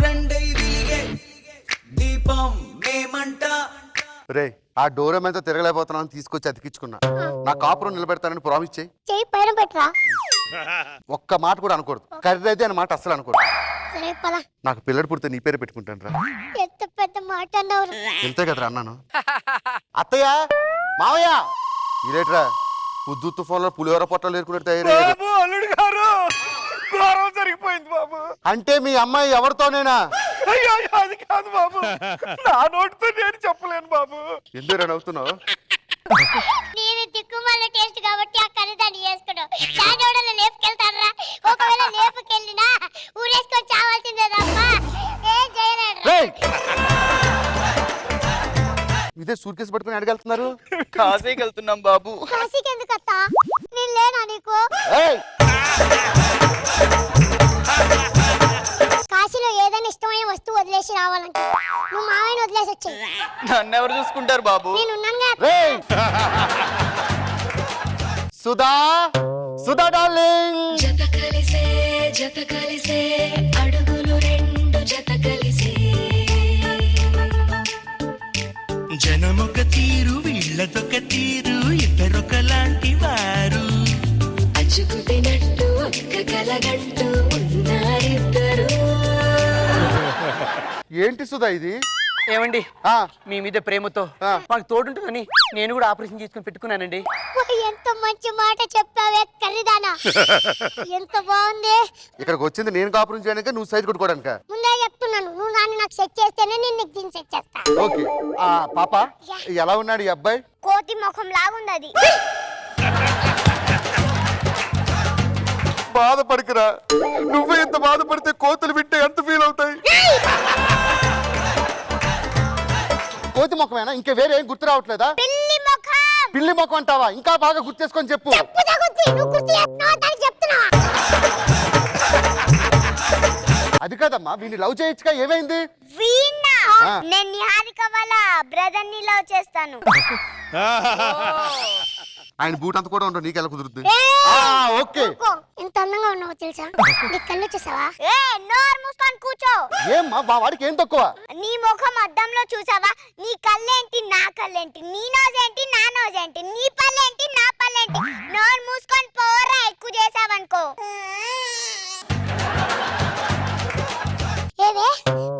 రెండై వెలిగే దీపం మేమంట. రే ఆ డోరం ఎంత తిరగలేకపోతున్నాను తీసుకొచ్చి అతికించుకున్నా. నా కాపురం నిలబెడతానని ప్రామిస్ చేయి. చెయ్యి పైన పెట్టరా. ఒక్క మాట కూడా అనకూడదు. కర్రీ అయితే అన్న మాట అస్సలు అనకూడదు. సరే పద. నాకు పిల్లడు పుడితే నీ పేరు పెట్టుకుంటాను రా. ఎంత పెద్ద మాట అన్నావు. ఎంతే కదరా అన్నాను. అత్తయ్య మావయ్య ఇదేట్రా ఉద్దు తుఫాన్లో పులిహోర పొట్టలు ఏరుకున్నట్టు తయారయ్యారు. అల్లుడు గారు ఘోరం జరిగిపోయింది బాబు. అంటే మీ అమ్మాయి ఎవరితోనేనా? అయ్యో అది కాదు బాబు, నా నోటితో నేను చెప్పలేను బాబు. ఎందుకు నవ్వుతున్నావు? నేను దిక్కుమాల టేస్ట్ కాబట్టి ఆ కర్రీదాన్ని చేసుకున్నావు. చాడోడలో లేపుకెళ్తారా? ఒకవేళ లేపుకెళ్ళినా ఊరేసుకొని చావాల్సిందే తప్ప ఏం చేయలేడు. ఇదే సూట్ కేసు పట్టుకుని అడగలుతున్నారు. కాశీకి వెళ్తున్నాం బాబు. కాశీకి ఎందుకు అత్త? నేను లేనా నీకు? కాశీలో ఏదైనా ఇష్టమైన వస్తువు వదిలేసి రావాలంటే నువ్వు మావయ్యని వదిలేసి వచ్చాయి. నన్ను ఎవరు చూసుకుంటారు బాబు? సుధా సుధా డార్లింగ్. జత కలిసే అడుగులు రెండు జత కలిసే జనమొక తీరు వీళ్ళదొక తీరు ఇద్దరొకలాంటి వారు అచ్చుకుతినట్టు ఒక్క కలగంటూ ఉన్నారిద్దరు. ఏంటి సుధా ఇది? ఏమండి ఆ మీ మీద ప్రేమతో మాకు తోడుంటుందని నేను కూడా ఆపరేషన్ చేసుకుని పెట్టుకున్నానండి. ఎంత మంచి మాట చెప్పావే కర్రీదానా. ఎంత బాగుంది. ఇక్కడికి వచ్చింది నేను కాపురం చేయడానికి, నువ్వు సైడ్ కొట్టుకోవడానిక? ముందే చెప్తున్నాను, నువ్వు నాన్న నాకు సెట్ చేస్తేనే నేను నీకు దీన్ని సెట్ చేస్తా. ఓకే. పాప ఎలా ఉన్నాడు ఈ అబ్బాయి? కోతి ముఖం లాగుంది అది. బాధపడకురా. నువ్వే ఎంత బాధపడితే కోతులు వింటే ఎంత ఫీల్ అవుతాయి? కోతి ముఖమేనా? ఇంకా వేరే ఏం గుర్తు రావట్లేదా? పిల్లి ముఖం. పిల్లి ముఖం అంటావా? ఇంకా బాగా గుర్తు చేసుకొని చెప్పు. అది కాదమ్మా, వీడిని లవ్ చేయొచ్చుగా, ఏమైంది? నేను నిహారిక వాళ్ళ బ్రదర్ ని లవ్ చేస్తాను. ఆయన బూట్ అంత కూడా ఉండవు, నీకెలా కుదురుద్ది? ఓకే. ఎంత అందంగా ఉన్నావో తెలుసా? నీ కళ్ళు చూసావా? నోరు మూసుకొని కూర్చో. ఏమ్మా మా వాడికి ఏం తక్కువ? నీ ముఖం అద్దంలో చూసావా? నీ కళ్ళేంటి నా కళ్ళేంటి, నీ నోజేంటి నా నోజేంటి, నీ పళ్ళేంటి నా పళ్ళేంటి. నోరు మూసుకొని పోరా, ఎక్కువ చేసావనుకో. ఏవే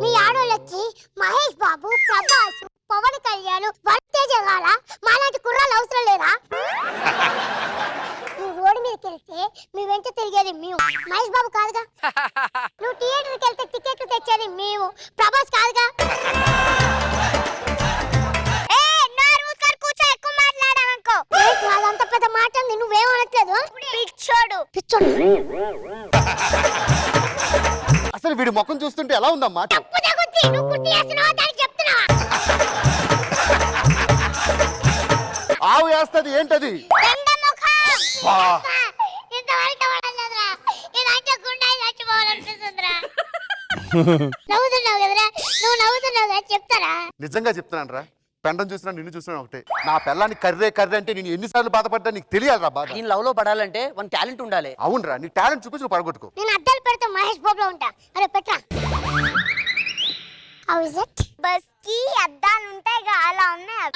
మీ ఆడోళ్ళకి మహేష్ బాబు, ప్రభాస్, పవన్ కళ్యాణ్, వర్తేజ గాల మాలాంటి కుర్రాలు అవసరం లేదా? నువ్వు రోడ్డు మీదకి వెళ్తే మీ వెంట తిరిగేది మేము, మహేష్ బాబు కాదుగా. నువ్వు థియేటర్కి వెళ్తే టికెట్లు తెచ్చేది మేము, ప్రభాస్ కాదుగా. అదంత పెద్ద మాట ఉంది, నువ్వేమనట్లేదు. పిచ్చోడు పిచ్చోడు. అసలు వీడి ముఖం చూస్తుంటే ఎలా ఉందమ్మా? ఆవు వేస్తది ఏంటది? నిజంగా చెప్తున్నాను రా, పెండం చూసినా నిన్ను చూసినా ఒకటే. నా పిల్లాన్ని కర్రే కర్రే అంటే నేను ఎన్నిసార్లు బాధపడ్డా నీకు తెలియాలి రా బాధ. నేను లవ్ లో పడాలంటే వన్ టాలెంట్ ఉండాలి. అవునరా, నీ టాలెంట్ చూపించి నువ్వు పడగొట్టుకో. నేను అద్దాలు పెడితే మహేష్ బాబులో ఉంటా. అరే Petra. How is it? Bus కి అద్దాలు ఉంటాయిగా, అలా ఉన్నాయి.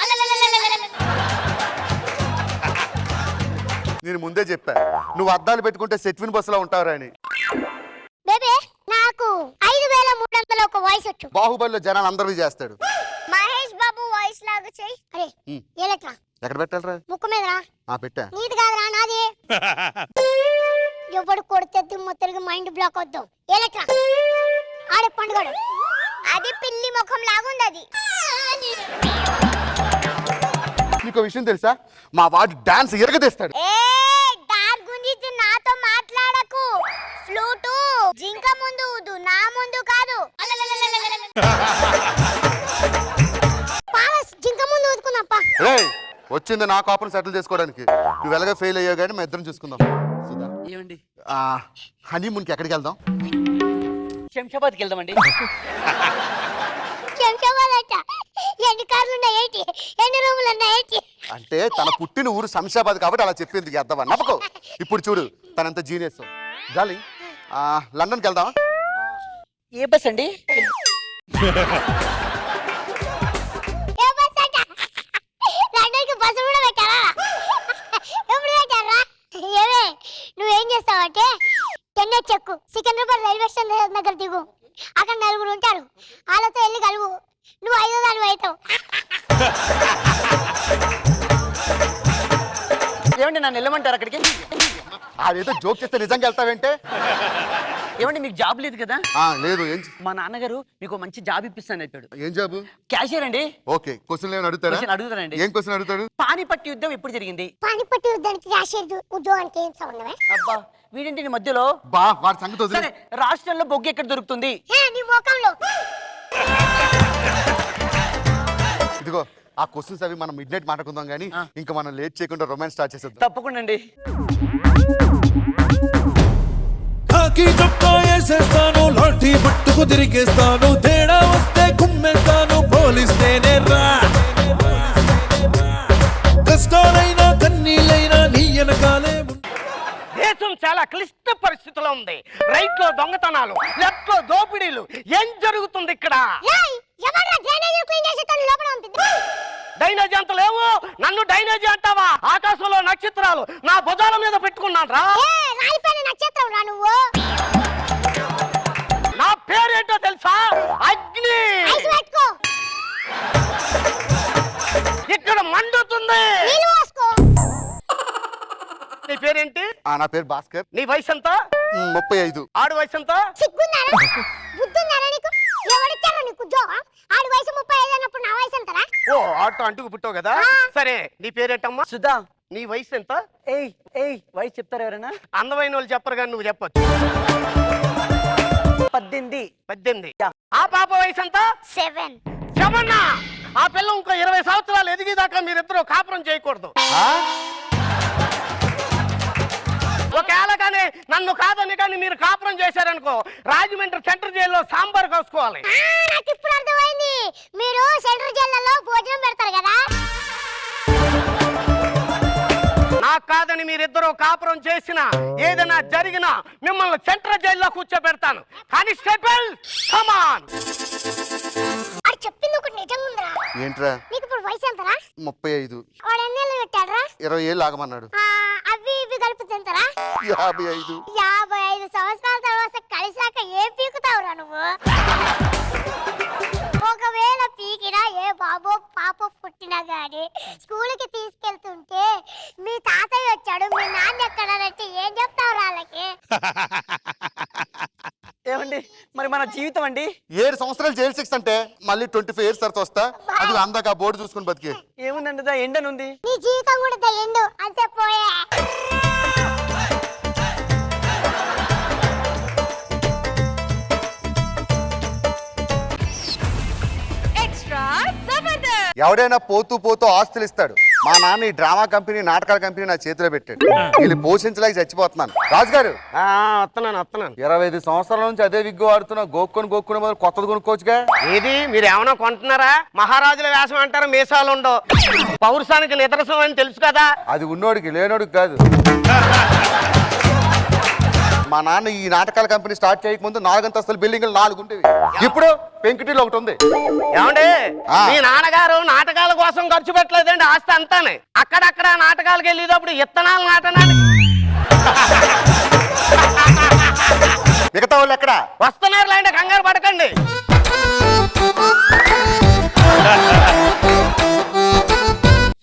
నేను ముందే చెప్పా నువ్వు అద్దాలు పెట్టుకుంటే సెట్విన్ బస్సులో ఉంటావురా అని. బేబీ నాకు 5300 ఒక వాయిస్ వచ్చు. బాహుబలిలో జనాలు అందరూ చేస్తాడు. మహేష్ బాబు వాయిస్ లాగా చెయ్యి. అరే ఏలట్రా. ఎక్కడ పెట్టాలరా? ముక్కు మీదరా. పెట్టా. నీది కాదురా, నాది. ఎవడు కొడితే దిమ్మొత్తరికి మైండ్ బ్లాక్ అవుతావు. ఏలట్రా. ఆడే పండుగడు. అది పిల్లి ముఖం లాగుంది అది. నీకు విషయం తెలుసా? మా వాడు డాన్స్ ఎరగదీస్తాడు. నాతో మాట్లాడకు. ఫ్లూటు జింక ముందు ఊదు, నా ముందు కాదు. జింక ముందు ఊదుకున్నాప్ప. వచ్చింది నా కాపురం సెటిల్ చేసుకోవడానికి. నువ్వు ఎలాగ ఫెయిల్ అయ్యావు కానీ మేము ఇద్దరం చూసుకుందాం. ఏమండి హనీమూన్కి ఎక్కడికి వెళ్దాం? శంషాబాద్కి వెళ్దామండి. ఎన్ని కార్లు ఉన్నాయి ఏంటి? ఎన్ని రూములు ఉన్నాయి ఏంటి? అంటే తన పుట్టిన ఊరు శంషాబాద్ కాబట్టి అలా చెప్పింది. అర్థమా? నమ్మకం. ఇప్పుడు చూడు తనంత జీనియస్. జాలి లండన్కి వెళ్దాం. ఏ బస్ అండి? ఏ బస్ అంట? లండన్కి బస్సు కూడా పెట్టారా? ఎప్పుడు పెట్టారా? ఏమే నువ్వేం చేస్తావంటే చెన్నై చెక్కు సికింద్రాబాద్ రైల్వే స్టేషన్ దగ్గర దిగు. అక్కడ నలుగురు ఉంటారు, వాళ్ళతో వెళ్ళి కలువు. నువ్వు 5వ దానివి అవుతావు. ఏమండి నన్ను వెళ్ళమంటారు అక్కడికి? అదేదో జోక్ చేస్తే నిజంగా వెళ్తావేంటే? ఏమండి మీకు జాబ్ లేదు కదా? లేదు. ఏం మా నాన్నగారు మీకు మంచి జాబ్ ఇప్పిస్తాను చెప్పాడు. ఏం జాబు? క్యాషియర్ అండి. ఓకే, క్వశ్చన్ ఏమైనా అడుగుతారా? క్వశ్చన్ అడుగుతానండి. ఏం క్వశ్చన్ అడుగుతాడు? పానిపట్టు యుద్ధం ఎప్పుడు జరిగింది? పానిపట్టు యుద్ధానికి క్యాషియర్ ఉద్యోగానికి ఏం సంబంధమే? అబ్బా వీడింటి మధ్యలో. వాడి సంగతి వదిలే. సరే రాష్ట్రంలో బొగ్గు ఎక్కడ దొరుకుతుంది? నీ ముఖంలో. ఇదిగో ఆ క్వశ్చన్స్ అవి మనం మిడ్ నైట్ మాట్లాడుకుందాం కానీ ఇంకా మనం లేట్ చేయకుండా రొమాన్స్ స్టార్ట్ చేసేద్దాం. తప్పకుండా అండి. కాకి చొక్కా వేసేస్తాను, లాఠీ పట్టుకు తిరిగేస్తాను, తేడా వస్తే కుమ్మేస్తాను, పోలిస్తేనే రా. కష్టాలైనా కన్నీళ్ళైనా నీ వెనకాలే. దేశం చాలా క్లిష్ట పరిస్థితిలో ఉంది. రైట్ లో దొంగతనాలు, లెఫ్ట్ లో దోపిడీలు. ఏం జరుగుతుంది ఇక్కడ? డైనేజీ అంత లేవు, నన్ను డైనేజీ అంటావా? ఆకాశంలో నక్షత్రాలు నా భుజాల మీద పెట్టుకున్నాను రా. నక్షత్రం రా నువ్వు. నా పేరేంటో తెలుసా? అగ్ని. ఇక్కడ మండుతుంది. నీ పేరేంటి? నా పేరు భాస్కర్. నీ వయసు ఎంత? 35. ఆడు వయసు ఎంత? సిగ్గుందారా? బుద్ధుందారా నీకు? ఎవరిచ్చారా నీకు ఉద్యోగం? ఆడి వయసు 35 అన్నప్పుడు నా వయసు ఎంతరా? ఓ ఆటో అంటుకు పుట్టావు కదా. సరే నీ పేరేంటమ్మా? సుధా. నీ వయసు ఎంత? వయసు చెప్తారు ఎవరైనా? అందమైన వాళ్ళు చెప్పరు కానీ నువ్వు చెప్పొచ్చు. 18. ఆ పాప వయసు ఎంత? 7. చెప్పన్నా. ఆ పిల్ల ఇంకో 20 సంవత్సరాలు ఎదిగేదాకా మీరిద్దరూ కాపురం చేయకూడదు. ఒకవేళ కానీ నన్ను కాదని కానీ మీరు కాపురం చేశారనుకో, రాజమండ్రి సెంట్రల్ జైల్లో సాంబార్ కోసుకోవాలి. నాకు ఇప్పుడు అర్థమైంది. మీరు సెంట్రల్ జైల్లో భోజనం పెడతారు కదా. నాకు కాదని మీరిద్దరూ కాపురం చేసినా ఏదైనా జరిగినా మిమ్మల్ని సెంట్రల్ జైల్లో కూర్చోబెడతాను. Constable come on. అది చెప్పింది ఒకటి నిజంగా ఉందిరా. ఏంట్రా? నీకు ఇప్పుడు వయసు ఎంతరా? 35. వాడు ఎన్నేళ్ళు పెట్టాడరా? 20 ఏళ్ళు ఆగమన్నాడు. అవి ఇవి కలిపి తింటారా? 55. 55 సంవత్సరాల తర్వాత కలిసాక ఏం పీకుతావురా నువ్వు? ఒకవేళ పీకినా ఏ బాబో పాప పుట్టినా గాని స్కూల్కి తీసుకెళ్తుంటే మీ తాతయ్య వచ్చాడు, మీ నాన్న ఎక్కడంటే ఏం చెప్తావు వాళ్ళకి? ఏమండి మరి మన జీవితం అండి? 7 సంవత్సరాలు జైలు శిక్ష అంటే మళ్ళీ 25 ఇయర్స్ తర్వాత వస్తా. అది అందాక ఆ బోర్డు చూసుకుని బతికే. ఏముందండి ఎండనుంది. నీ జీవితం కూడా దయ్యండు అంతే పోయే. ఎవడైనా పోతూ పోతూ ఆస్తులు ఇస్తాడు. మా నాన్న ఈ డ్రామా కంపెనీ, నాటకాల కంపెనీ నా చేతిలో పెట్టాడు. వీళ్ళు పోషించలేక చచ్చిపోతున్నాను. రాజుగారు వస్తున్నాను. 25 సంవత్సరాల నుంచి అదే విగ్గు వాడుతున్నా. గోక్కుని మొదలు కొత్తది కొనుక్కోవచ్చుగా. ఏది మీరు ఏమైనా కొంటున్నారా? మహారాజుల వేషం అంటారు, మీసాలు ఉండవు. పౌరుషానికి నిదర్శనం అని తెలుసు కదా. అది ఉన్నోడికి లేనోడికి కాదు. మా నాన్న ఈ నాటకాల కంపెనీ స్టార్ట్ చేయకముందు 4 అంతస్తుల బిల్డింగ్లు 4 ఉండేవి. ఇప్పుడు పెంకుటిలో ఒకటి ఉంది. ఏమండి మీ నాన్నగారు నాటకాల కోసం ఖర్చు పెట్టలేదండి ఆస్తి అంతానే. అక్కడక్కడ నాటకాలకు వెళ్ళేటప్పుడు ఇత్తనాలు నాటడానికి. మిగతా వాళ్ళు ఎక్కడ వస్తున్నారు లేండి, కంగారు పడకండి.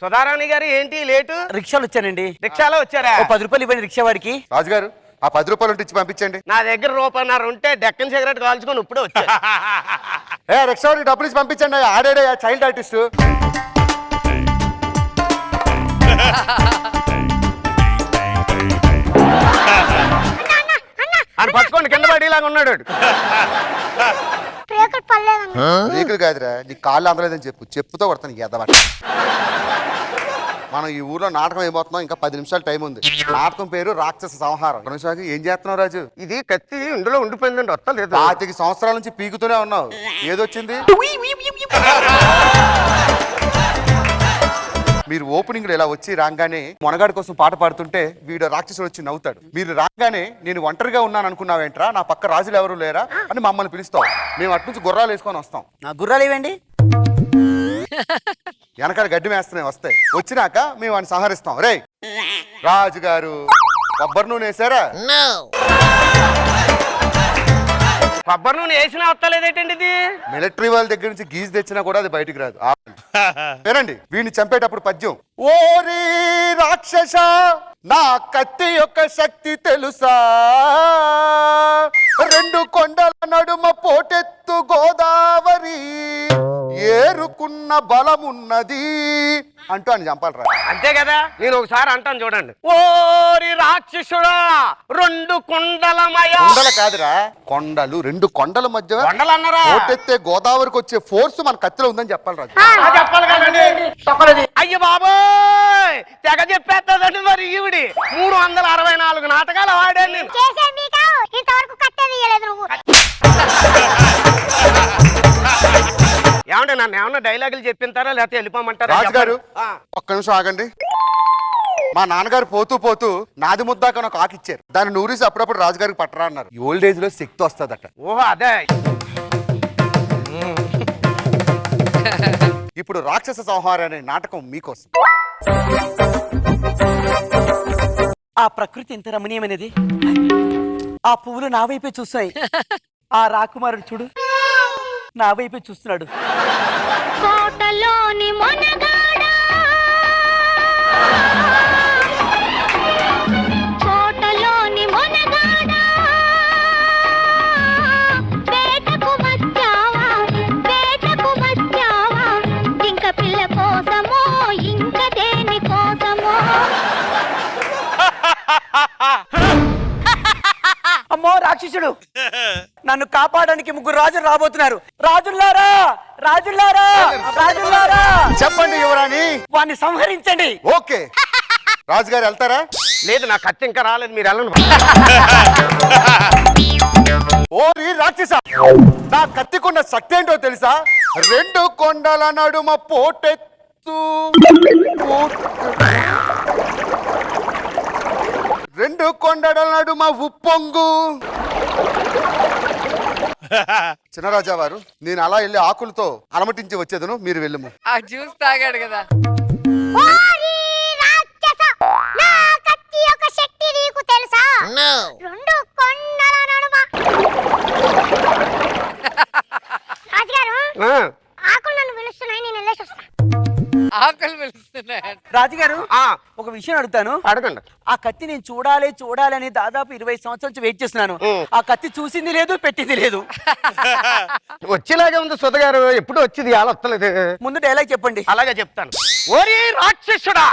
సుధారాణి గారు ఏంటి లేటు? రిక్షాలు వచ్చానండి. రిక్షాలో వచ్చారా? 10 రూపాయలు ఇవ్వండి రిక్షా వాడికి. రాజుగారు ఆ 10 రూపాయలు ఉంటే ఇచ్చి పంపించండి. నా దగ్గర రూపాయన్నర ఉంటే డెక్కన్ సిగరెట్ కాల్చుకొని ఇప్పుడే వచ్చా. రిక్షా వాడికి డబ్బులు ఇచ్చి పంపించండి. ఆడాడే చైల్డ్ ఆర్టిస్ట్. అని పట్టుకోండి, కింద పడేలాగా ఉన్నాడు. రేకులు కాదురా, నీ కాళ్ళు అందలేదని చెప్పుతో కొడతాను ఎదమాట. మనం ఈ ఊర్లో నాటకం అయిపోతున్నాం. ఇంకా 10 నిమిషాలు టైం ఉంది. నాటకం పేరు రాక్షస సంహారం. కొనసాగి ఏం చేస్తున్నావు రాజు? ఇది కత్తి ఇందులో ఉండిపోయిందండి, వస్తలేదు. 25 సంవత్సరాల నుంచి పీకుతూనే ఉన్నావు. ఏదొచ్చింది? మీరు ఓపెనింగ్ లో ఇలా వచ్చి రాగానే మొనగాడి కోసం పాట పాడుతుంటే వీడు రాక్షసుడు వచ్చి నవ్వుతాడు. మీరు రాగానే నేను ఒంటరిగా ఉన్నాను అనుకున్నావేంట్రా, నా పక్క రాజులు ఎవరు లేరా అని మమ్మల్ని పిలుస్తాం. మేము అటు నుంచి గుర్రాలు వేసుకొని వస్తాం. నా గుర్రాలు ఇవ్వండి. వెనకాల గడ్డి వేస్తున్నాయి వస్తాయి. వచ్చినాక మేము వాడిని సంహరిస్తాం. రే రాజుగారు కొబ్బరి నూనె వేసారా? కొబ్బరి నూనె వేసినా వస్తలేదేటండి ఇది? మిలిటరీ వాళ్ళ దగ్గర నుంచి గీజు తెచ్చినా కూడా అది బయటికి రాదు. వినండి, వీడిని చంపేటప్పుడు పద్యం. ఓరి రాక్షస నా కత్తి యొక్క శక్తి తెలుసా, రెండు కొండల నడుమ పోటెత్తు గోదావరి, ఏరుకున్న బలమున్నది అంటూ అని చంపాలరా. అంతే కదా, నేను ఒకసారి అంటాను చూడండి. ఓరి రాక్షసుడా రెండు కొండలమయ. కొండలు కాదురా, కొండలు. రెండు కొండల మధ్య కొండలు అన్నారా? పోటెత్తే గోదావరికి వచ్చే ఫోర్స్ మన కత్తిలో ఉందని చెప్పాలి రాజు. చెప్పాలి కదండి. అయ్య బాబోయ్ తెగ చెప్పేస్తుందండి మరి ఈవిడి. 364 నాటకాలు ఆడాను నేను. చేసే మీకు ఇంతవరకు కట్టే తీయలేదు నువ్వు. ఏమంటే నన్ను ఏమన్నా డైలాగులు చెప్పింటారా లేకపోతే వెళ్ళిపోమంటారా? రాజుగారు ఒక్క నిమిషం ఆగండి. మా నాన్నగారు పోతూ పోతూ నాది ముద్దాక ఒక ఆకు ఇచ్చారు. దాన్ని నూరిసి అప్పుడప్పుడు రాజుగారికి పట్టరా అన్నారు. ఈ ఓల్డ్ ఏజ్ లో శక్తి వస్తుందట. ఓహో అదే. ఇప్పుడు రాక్షస సంహారం అనే నాటకం మీకోసం. ఆ ప్రకృతి ఎంత రమణీయమైనది. ఆ పువ్వులు నా వైపే చూస్తాయి. ఆ రాకుమారుడు చూడు నా వైపే చూస్తున్నాడు. కోటలోని మొనగాడా, కోటలోని మొనగాడా, వేటకు వచ్చావా, వేటకు వచ్చావా, ఇంక పిల్ల కోసమో ఇంక దేని కోసమో. అమ్మో రాక్షసుడు, నన్ను కాపాడడానికి 3 రాజులు రాబోతున్నారు. రాజుల్లారా, రాజుల్లారా, రాజుల్లారా, చెప్పండి యువరాణి. వాణ్ణి సంహరించండి. ఓకే రాజుగారు వెళ్తారా? లేదు నా కత్తి ఇంకా రాలేదు, మీరు వెళ్ళండి. ఓరి రాక్షస నా కత్తికున్న శక్తి ఏంటో తెలుసా? రెండు కొండల నడుమ పోటెత్తు, రెండు కొండల నడుమ ఉప్పొంగు. చిన్నరాజా వారు, నేను అలా వెళ్ళి ఆకులతో అలమటించి వచ్చేదను, మీరు వెళ్ళము. ఆ జ్యూస్ తాగాడు కదా. ఓరి రాక్షస నా కత్తి యొక్క శక్తి నీకు తెలుసా? రెండు కొండల నడుమ. రాజుగారు ఆకులు నన్ను పిలుస్తున్నాయి, నేను వెళ్ళేసి వస్తా. ఆకలి పిలుస్తున్నాయి. రాజుగారు ఒక విషయం అడుగుతాను. అడగండి. ఆ కత్తి నేను చూడాలి చూడాలి అని దాదాపు 20 సంవత్సరాల నుంచి వెయిట్ చేస్తున్నాను. ఆ కత్తి చూసింది లేదు, పెట్టింది లేదు. వచ్చేలాగే ఉంది సుధగారు, ఎప్పుడు వచ్చింది అలా వస్తలేదు. ముందు డైలాగ్ చెప్పండి. అలాగే చెప్తాను. ఓరి రాక్షసుడా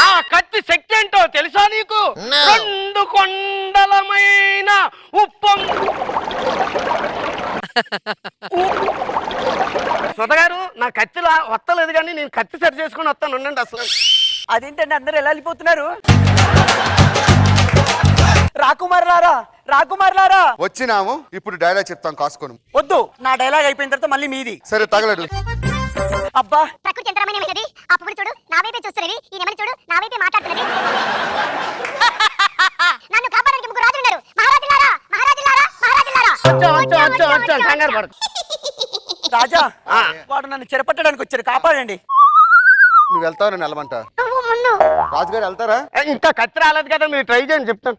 నా కత్తి శక్తి ఏంటో తెలుసా నీకు? రెండు కొండలమైన సుధగారు నా కత్తిలా వస్తలేదు కానీ నేను కత్తి సరి చేసుకుని వస్తాను, ఉండండి. అసలు అదేంటండి అందరు ఎలా వెళ్ళిపోతున్నారు? రాకుమారులారా, రాకుమారులారా వచ్చినాము. ఇప్పుడు డైలాగ్ చెప్తాం, కాసుకోను. వద్దు, నా డైలాగ్ అయిపోయిన తర్వాత మళ్ళీ మీది. సరే తగలడు. అబ్బా ప్రకృతి ఎంత రమణీయమైనది. ఆ పువ్వులు చూడు నా వైపే చూస్తున్నది, ఈ నెమలి చూడు నా వైపే మాట్లాడుతున్నది. నన్ను కాపాడడానికి 3 రాజులు ఉన్నారు. మహారాజులారా, మహారాజులారా, మహారాజులారా. కంగారు పడకు. రాజా వాడు నన్ను చెరపట్టడానికి వచ్చారు, కాపాడండి. నువ్వు వెళ్తావు, నేను వెళ్ళమంట. నువ్వు ముందు. రాజుగారు వెళ్తారా? ఇంకా కత్తి రాలేదు కదా, మీరు ట్రై చేయండి చెప్తాను.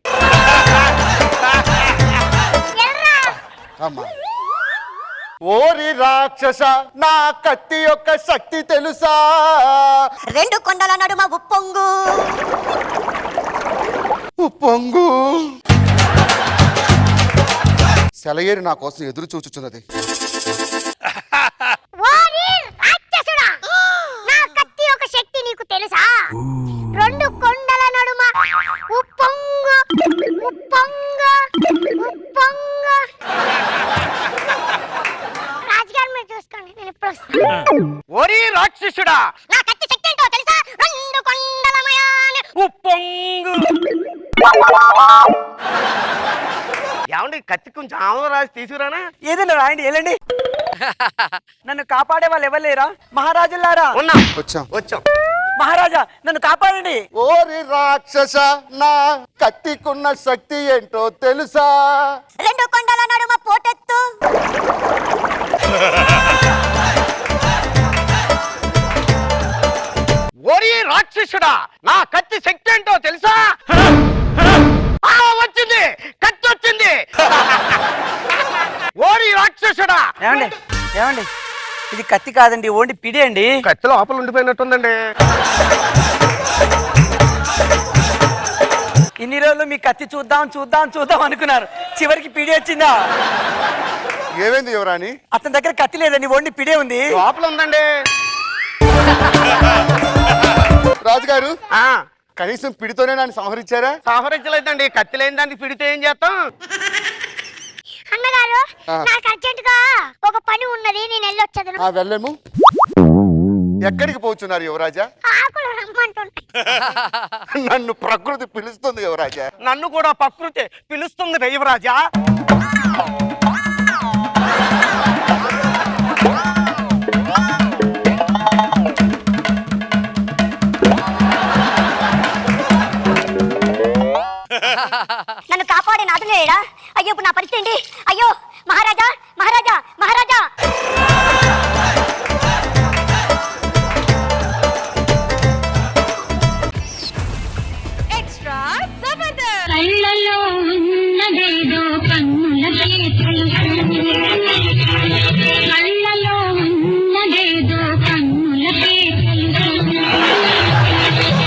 అమ్మా. ఓరి రాక్షస నా కత్తి యొక్క శక్తి తెలుసా? రెండు కొండల నడుమ ఉప్పొంగు, ఉప్పొంగు. సెలయేరు నా కోసం ఎదురు చూచుచున్నది. ఓరి రాక్షసుడా నా కత్తి యొక్క శక్తి నీకు తెలుసా? రెండు కొండల నడుమ ఉప్పొంగు, ఉప్పొంగు, ఉప్పొంగు. రాజుగారు మీరు చూసుకోండి, నేను ఇప్పుడు వస్తాను. ఓరి రాక్షసుడా నా కత్తి శక్తి ఏంటో తెలుసా? రెండు కొండలమయాన ఉప్పొంగు. ఏమండి కత్తి కొంచెం ఆమె రాసి తీసుకురానా? ఏదైనా రాయండి, వెళ్ళండి. నన్ను కాపాడే వాళ్ళు ఎవరు లేరా? మహారాజులారా ఉన్నాం, వచ్చాం. వచ్చాం. మహారాజా నన్ను కాపాడండి. ఓరి రాక్షస, నా కత్తికున్న శక్తి ఏంటో తెలుసా? రెండు కొండల నడుమ పోటెత్తు. ఓరి రాక్షసుడా, నా కత్తి శక్తి ఏంటో తెలుసా? ఆ, వచ్చింది, కత్తి వచ్చింది. ఓరి రాక్షసుడా. ఏమండి ఏమండి ఇది కత్తి కాదండి, ఓన్లీ పిడి అండి. కత్తి లోపల ఉండిపోయినట్టుందండి. ఇన్ని రోజులు మీ కత్తి చూద్దాం చూద్దాం చూద్దాం అనుకున్నారు, చివరికి పిడి వచ్చిందా? ఏమైంది యువరాణి? అతని దగ్గర కత్తి లేదండి, ఓన్లీ పిడే ఉంది. లోపల ఉందండి. రాజుగారు, ఆ, కనీసం పిడితోనే నన్ను సంహరించారా? సంహరించలేదండి. కత్తి లేని దానికి పిడితే ఏం చేస్తాం? అన్నగారు నాకు అర్జెంట్ గా ఒక పని ఉన్నది, నేను వెళ్ళొచ్చదును. వెళ్ళము. ఎక్కడికి పోతున్నారు యువరాజా? ఆకులు రమ్మంటున్నాయి. నన్ను ప్రకృతి పిలుస్తుంది యువరాజా. నన్ను కూడా ప్రకృతి పిలుస్తుంది దైవరాజా. నన్ను కాపాడే నాదులు లేడా? అయ్యో ఇప్పుడు నా పరిస్థితి ఏంటి? అయ్యో మహారాజా మహారాజా మహారాజా. ఎక్స్ట్రా జబర్దస్త్. కళ్ళలో ఉన్నదేదో కన్నులకే తెలుసు. కళ్ళలో ఉన్నదేదో కన్నులకే తెలుసు.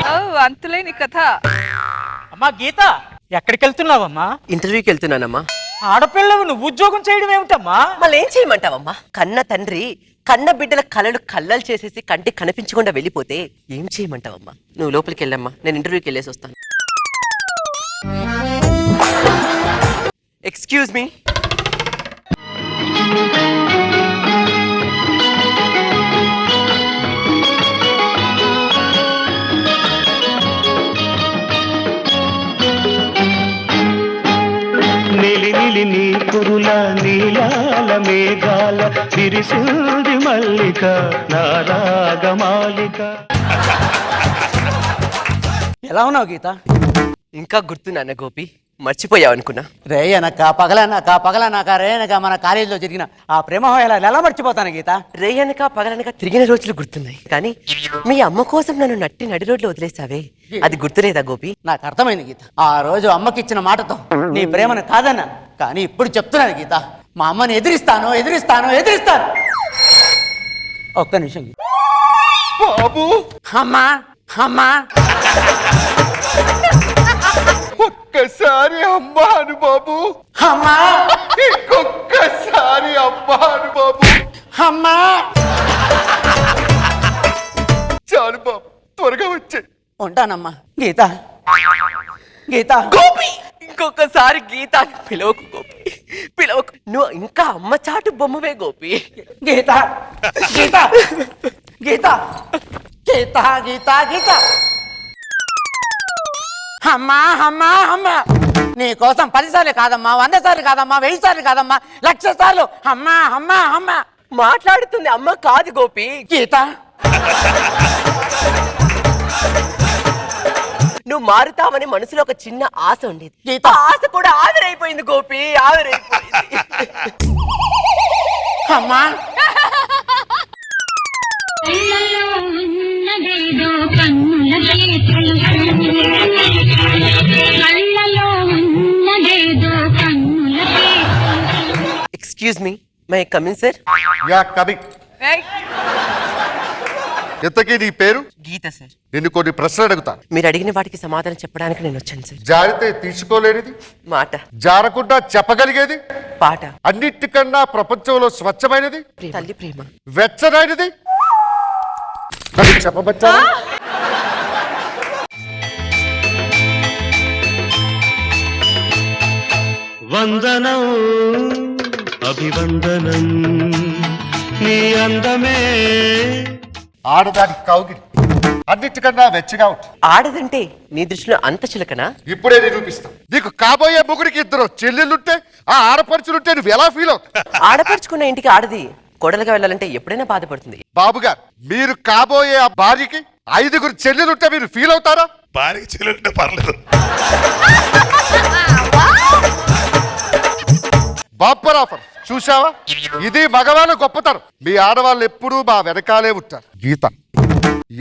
ఓ, అంతులేని కథ. అమ్మా గీత, ఎక్కడికి వెళ్తున్నావమ్మా? ఇంటర్వ్యూకి వెళ్తున్నానమ్మా. ఆడపిల్లవు నువ్వు ఉద్యోగం చేయడం ఏమిటమ్మా? మళ్ళీ ఏం చేయమంటావమ్మా? కన్న తండ్రి కన్న బిడ్డల కలలు కళ్ళలు చేసేసి కంటికి కనిపించకుండా వెళ్ళిపోతే ఏం చేయమంటావమ్మా? నువ్వు లోపలికి వెళ్ళమ్మా, నేను ఇంటర్వ్యూకి వెళ్ళేసి వస్తాను. Excuse me. నిలి నీ కురుల నీలాల మేఘాల విరిసింది మల్లిక నా రాగమాలిక. ఎలా ఉన్నావు గీత? ఇంకా గుర్తున్నానా గోపి? మర్చిపోయావు అనుకున్నా. రేయనక పగలనక రేయనక మన కాలేజీలో జరిగిన ఆ ప్రేమ ఎలా మర్చిపోతాను గీత? రేయనక పగలనక తిరిగిన రోజులు గుర్తున్నాయి, కానీ మీ అమ్మ కోసం నన్ను నడి రోడ్లో వదిలేసావే, అది గుర్తులేదా గోపి? నాకు అర్థమైంది గీత. ఆ రోజు అమ్మకిచ్చిన మాటతో నీ ప్రేమను కాదన్నా, కానీ ఇప్పుడు చెప్తున్నాను గీత, మా అమ్మని ఎదిరిస్తాను. ఒక్క నిమిషం గీత. బాబు, అమ్మా అమ్మా, ఒక్కసారి అమ్మాను బాబు. అమ్మా, ఇంకొక్కసారి అమ్మాను బాబు. అమ్మా. చాలు బాబు, త్వరగా వచ్చే. ఉంటానమ్మా. గీత గీత. గోపి, ఇంకొకసారి గీత పిలవకు గోపి, పిలవకు. నువ్వు ఇంకా అమ్మ చాటు బొమ్మవే గోపి. గీత గీత గీత గీత గీత గీత. అమ్మా అమ్మా అమ్మా, నీ కోసం 10 సార్లు కాదమ్మా, 100 సార్లు కాదమ్మా, 1000 సార్లు కాదమ్మా, 1,00,000 సార్లు అమ్మా అమ్మా అమ్మా. మాట్లాడుతుంది అమ్మ కాదు గోపి. గీత, నువ్వు మారుతావని మనసులో ఒక చిన్న ఆశ ఉండేది. గీత. ఆ ఆశ కూడా ఆవిరైపోయింది గోపి, ఆవిరైపోయింది. అమ్మా. కళ్ళలో ఉన్నదేదో కన్నులకే తెలుసు. కళ్ళలో ఉన్నదేదో కన్నులకే తెలుసు. Excuse me, may come in sir? Yeah కవి. ఏయ్, ఇంతకీ నీ పేరు? గీత సార్. నిన్ను కొన్ని ప్రశ్నలు అడుగుతా. మీరు అడిగిన వాటికి సమాధానం చెప్పడానికి నేను వచ్చాను సార్. జారితే తీసుకోలేనిది, మాట, జారకుండా చెప్పగలిగేది, పాట, అన్నిటికన్నా ప్రపంచంలో స్వచ్ఛమైనది, తల్లి ప్రేమ, వెచ్చనైనది అది చెప్పబచ్చా? వందనం అభివందనం నీ అందమే. ఆడదాని కౌగిలి అన్నిటికన్నా వెచ్చగా ఉంటుంది. ఆడదంటే నీ దృష్టిలో అంత చులకనా? ఇప్పుడే నిరూపిస్తా. నీకు కాబోయే ముగ్గురికి 2 చెల్లెళ్ళుంటే, ఆ ఆడపడుచులుంటే నువ్వు ఎలా ఫీల్ అవుతావు? ఆడపరుచుకున్న ఇంటికి ఆడది కోడలుగా వెళ్ళాలంటే ఎప్పుడైనా బాధపడుతుంది. బాబు గారు, మీరు కాబోయే ఆ భార్యకి 5గురు చెల్లెలు ఉంటే మీరు ఫీల్ అవుతారా? భార్య చెల్లెలుంటే పర్లేదు. బాపర్ ఆఫర్ చూసావా? ఇది మగవాళ్ళ గొప్పతనం. మీ ఆడవాళ్ళు ఎప్పుడూ మా వెనకాలే ఉంటారు. గీత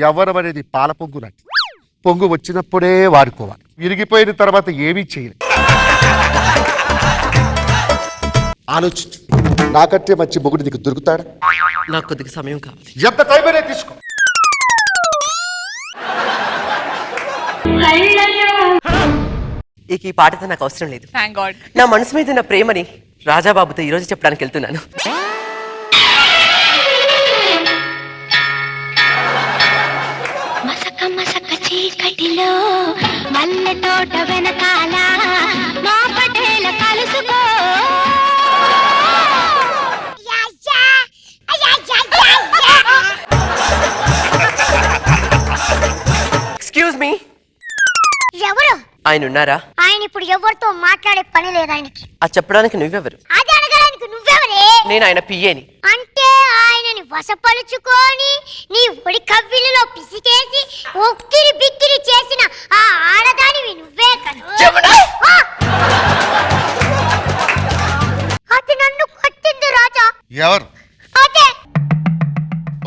ఎవరు అనేది పాల పొంగు లాంటి. పొంగు వచ్చినప్పుడే వాడుకోవాలి, విరిగిపోయిన తర్వాత ఏమీ చేయలేదు. ఆలోచించు, నాకంటే మంచి మొగుడు నీకు దొరుకుతాడా? నాకు కొద్దిగా సమయం కావాలి. ఎంత టైం అనేది తీసుకో. ఇక ఈ పాటతో నాకు అవసరం లేదు. Thank God. నా మనసు మీద ఉన్న ప్రేమని రాజాబాబుతో ఈ రోజు చెప్పడానికి వెళ్తున్నాను. మసక మసక చీకటిలో మల్లె తోట వెనకాల మా పటేల కలుసుకో. ఎక్స్క్యూజ్ మీ, ఎవరు ఆయన ఉన్నారా? ఆయన ఇప్పుడు ఎవరితో మాట్లాడే పని లేదు ఆయనకి. అది చెప్పడానికి నువ్వెవరు? అది అడగడానికి నువ్వెవరే? నేను ఆయన పియ్యేని. అంటే ఆయనని వశపరుచుకొని నీ ఒడి కవ్విలిలో పిసికేసి ఒక్కిరి బిక్కిరి చేసిన ఆ ఆడదానివి నువ్వే కదా? ఆ! అది నన్ను కొట్టింది రాజా. ఎవరు? అదే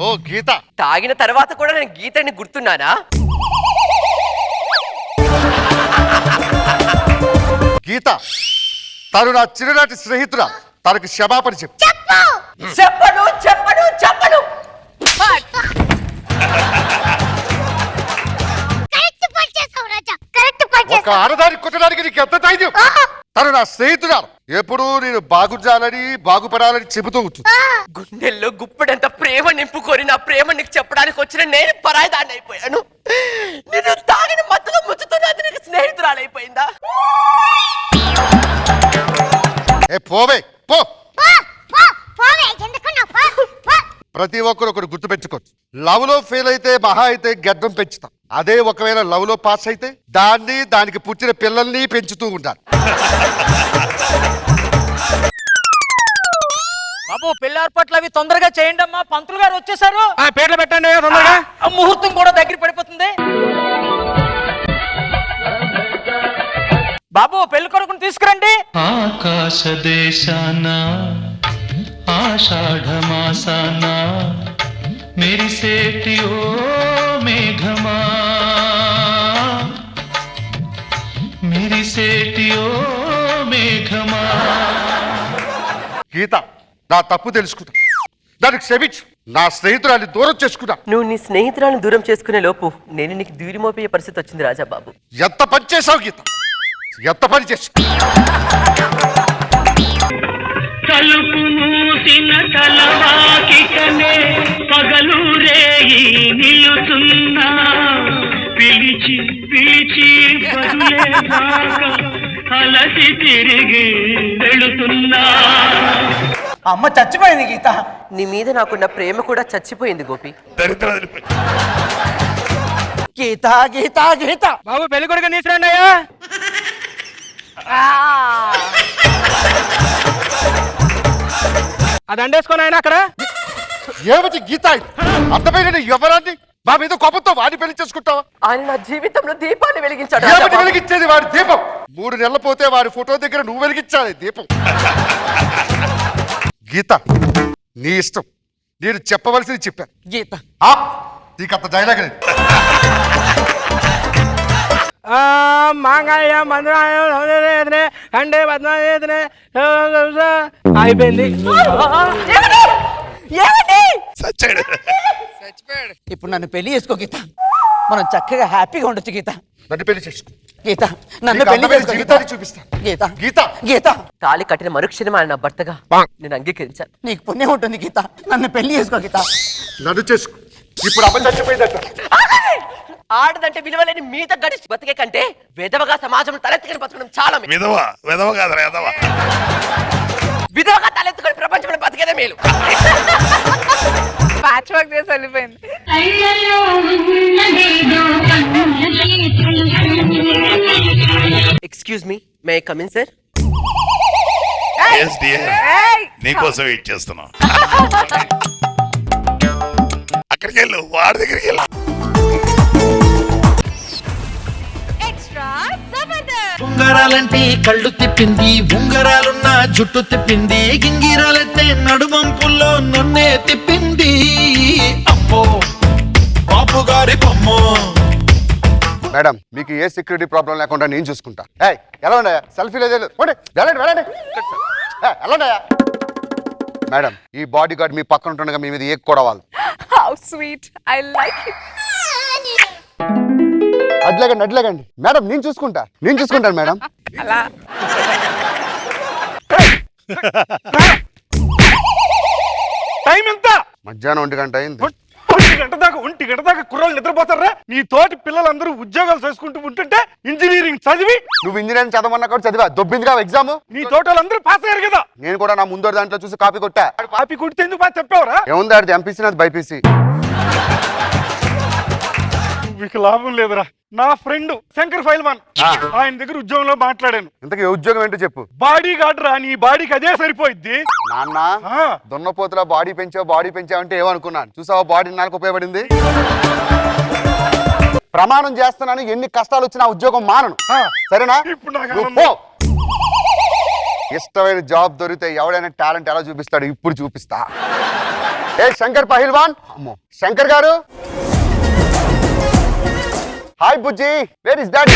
ఓ గీత. తాగిన తర్వాత కూడా నేను గీతని గుర్తున్నానా? గీత తను నా చిన్ననాటి స్నేహితురా. తనకు క్షమాపణ చెప్పు. చెప్పు. చెప్పను చెప్పను చెప్పను. కరెక్ట్ పని చేసావు రాజా, కరెక్ట్ పని ఒక చేసావు. ఆడదాన్ని కొట్టడానికి నీకు ఎంత ధైర్యం? తను నా స్నేహితురాలు. ఎప్పుడూ నేను బాగుండాలని బాగుపడాలని చెబుతూ ఉంటుంది. గుండెల్లో గుప్పెడంత ప్రేమ నింపుకొని నా ప్రేమ నీకు చెప్పడానికి వచ్చిన నేను పరాయిదాన్ని అయిపోయాను. నేను తాగిన మత్తులో ముచ్చుతున్నది నీకు స్నేహితురాలైపోయిందా? ఏ పోవే పో. పో, పో, పోవే, ఎందుకున్నావు? పో, పో. ప్రతి ఒక్కరు ఒకరు గుర్తుపెట్టుకోవచ్చు. లవ్ లో ఫెయిల్ అయితే మహా అయితే గడ్డం పెంచుతాం. అదే ఒకవేళ లవ్ లో పాస్ అయితే దానికి పుట్టిన పిల్లల్ని పెంచుతూ ఉండాలి. బాబు పెళ్లి ఏర్పాట్లు అవి తొందరగా చేయండి అమ్మా, పంతులు గారు వచ్చేసారు. పేర్లు పెట్టండి తొందరగా. ఆ ముహూర్తం కూడా దగ్గర పడిపోతుంది. బాబు పెళ్లి కొడుకుని తీసుకురండి. ఆకాశ దేశాన ఆషాఢ మాసాన మెరిసేటి ఓ మేఘమా, మెరిసేటి ఓ మేఘమా. గీత నా తప్పు తెలుసుకున్నా, దానికి క్షమించు. నా స్నేహితురాన్ని దూరం చేసుకున్నా. నువ్వు నీ స్నేహితురాలను దూరం చేసుకునే లోపు నేను నీకు దూరిమోపే పరిస్థితి వచ్చింది రాజాబాబు. ఎంత పని చేసావు గీత, ఎంత పని చేసావు. తలుపు మూసిన తలవాకికనే పగలు రేయి నిలుతున్నా, పిలిచి పిలిచి బదులే రాక అలసి తిరిగి వెళుతున్నా. అమ్మ చచ్చిపోయింది గీత. నీ మీద నాకున్న ప్రేమ కూడా చచ్చిపోయింది గోపి. గీత గీత గీత. బాబు పెళ్లి కొడుకు తీసుకురండి అయ్యా. అది అండేసుకొని ఆయన అక్కడ. ఏమిటి గీత ఇది? అర్థమైన ఎవరాన్ని మా మీద కోపంతో వాడిని పెళ్లి చేసుకుంటావా? ఆయన నా జీవితంలో దీపాన్ని వెలిగించాడు ఏమిటి రాజాబాబు. వెలిగించేది? వాడి దీపం 3 నెలలు పోతే వాడి ఫోటో దగ్గర నువ్వు వెలిగించాలి దీపం. గీత నీ ఇష్టం, నేను చెప్పవలసింది చెప్పాను. గీత నీకంత డైలాగ్ లేదు. మాంగళ్య మందురాయ అంటే పద్మానే అయిపోయింది. ఇప్పుడు నన్ను పెళ్లి చేసుకో గీత, మనం చక్కగా హ్యాపీగా ఉండొచ్చు గీత. నన్ను పెళ్లి చేసుకో గీత, నన్ను నీకు పెళ్లి అందమైన చేసుకో గీత. జీవితాన్ని చూపిస్తాను. గీత గీత గీత, తాళి కట్టిన మరుక్షణం ఆయన నా భర్తగా నేను అంగీకరించాను. నీకు పుణ్యం ఉంటుంది గీత, నన్ను పెళ్లి చేసుకో గీత. నన్ను చేసుకో. ఇప్పుడు అమ్మ చచ్చిపోయిందట. ఆడదంటే విలువలేని మీద గడిచి బతికే కంటే విధవగా సమాజంలో తలెత్తుకొని బతకడం చాలా మేలు. విధవ కాదురా విధవ. విధవగా తలెత్తుకొని ప్రపంచంలో బతికేదే మేలు. ప్యాచ్ వర్క్ చేసి వెళ్ళిపోయింది. కళ్ళలో ఉన్నదేదో కన్నులకే తెలుసు. Excuse me, may I come in sir? నీకోసం వెయిట్ చేస్తున్నా. అక్కడికి వెళ్ళు, వాడి దగ్గరికి వెళ్ళు. ఉంగరాలంటే కళ్ళు తిప్పింది, ఉంగరాలున్న జుట్టు తిప్పింది, గింగిరాలెత్తే నడుమంపుల్లో నన్నే తిప్పింది. అమ్మో బాపు గారి బొమ్మో. మేడం మీకు ఏ సెక్యూరిటీ ప్రాబ్లం లేకుండా నేను చూసుకుంటా. ఏయ్ ఎలా ఉన్నాయా సెల్ఫీ లేదు వెళ్ళండి వెళ్ళండి వెళ్ళండియా. మేడం ఈ బాడీ గార్డ్ మీ పక్కన ఉంటుండగా మీ మీద ఏ కూడా వాళ్ళు How sweet. I like it. అడ్లేగండి మేడం నేను చూసుకుంటాను మేడం. అలా టైం ఎంత? మధ్యాహ్నం 1 గంట అయింది. 1 గంట దాకా కుర్రోళ్ళు నిద్రపోతారా? నీ తోటి పిల్లలందరూ ఉద్యోగాలు చేసుకుంటూ ఉంటుంటే ఇంజనీరింగ్ చదివి నువ్వు ఇంజనీరింగ్ చదవమన్నా కూడా చదివా దొబ్బిందిగా ఎగ్జామ్. నీ తోట వాళ్ళందరూ పాస్ అయ్యారు కదా. నేను కూడా నా ముందు దాంట్లో చూసి కాపీ కొట్టా. కాపీ కొడితే ఎందుకు బాగా చెప్పావురా? ఏముంది ఆడిది ఎంపీసీ నాది బైపీసీ. మీకు లాభం లేదురా. నా ఫ్రెండ్ శంకర్ ఫైల్మాన్ ఆయన దగ్గర ఉద్యోగంలో మాట్లాడాను. ఇంతకీ ఉద్యోగం ఏంటో చెప్పు. బాడీ గార్డ్ రా, నీ బాడీకి అదే సరిపోయిద్ది. నాన్న దున్నపోతులా బాడీ పెంచావంటే ఏమనుకున్నాను. చూసావా బాడీ నాకు ఉపయోగపడింది. ప్రమాణం చేస్తున్నాను ఎన్ని కష్టాలు వచ్చినా ఉద్యోగం మానను. సరేనా? ఇప్పుడు నాకు నువ్వు పో. ఇష్టమైన జాబ్ దొరికితే ఎవడైనా టాలెంట్ ఎలా చూపిస్తాడు ఇప్పుడు చూపిస్తా. ఏ శంకర్ పహిల్వాన్. అమ్మో శంకర్ గారు. Hi Bujji, where is daddy?